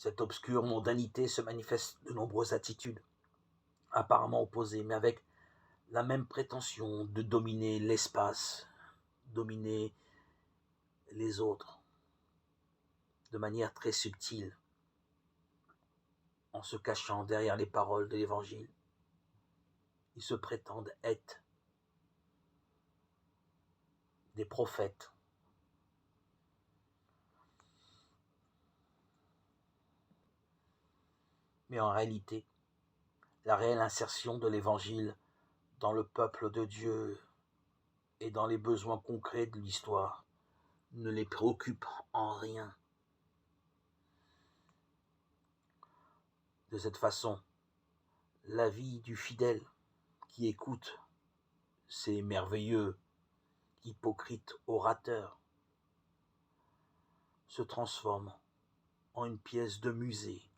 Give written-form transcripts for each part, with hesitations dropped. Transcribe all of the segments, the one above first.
Cette obscure mondanité se manifeste de nombreuses attitudes, apparemment opposées, mais avec la même prétention de dominer l'espace, dominer les autres, de manière très subtile, en se cachant derrière les paroles de l'Évangile. Ils se prétendent être des prophètes. Mais en réalité, la réelle insertion de l'Évangile dans le peuple de Dieu et dans les besoins concrets de l'histoire ne les préoccupe en rien. De cette façon, la vie du fidèle qui écoute ces merveilleux, hypocrites orateurs se transforme en une pièce de musée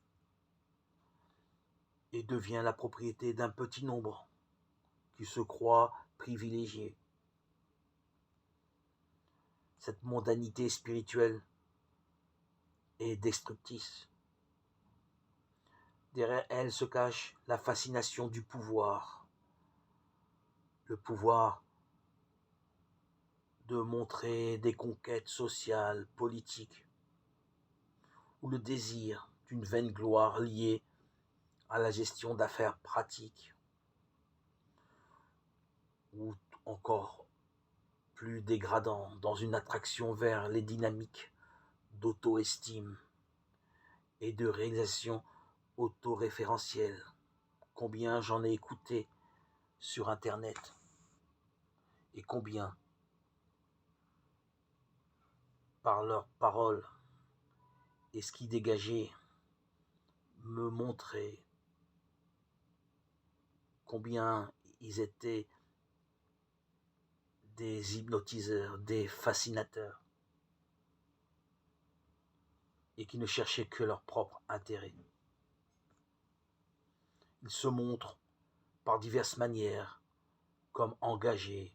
et devient la propriété d'un petit nombre qui se croit privilégié. Cette mondanité spirituelle est destructrice. Derrière elle se cache la fascination du pouvoir, le pouvoir de montrer des conquêtes sociales, politiques, ou le désir d'une vaine gloire liée à la gestion d'affaires pratiques, ou encore plus dégradant, dans une attraction vers les dynamiques d'auto-estime et de réalisation autoréférentielle. Combien j'en ai écouté sur Internet et combien, par leurs paroles et ce qui dégageait, me montrait combien ils étaient des hypnotiseurs, des fascinateurs, et qui ne cherchaient que leur propre intérêt. Ils se montrent par diverses manières comme engagés,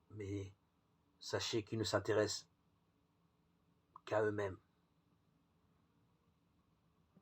mais sachez qu'ils ne s'intéressent qu'à eux-mêmes.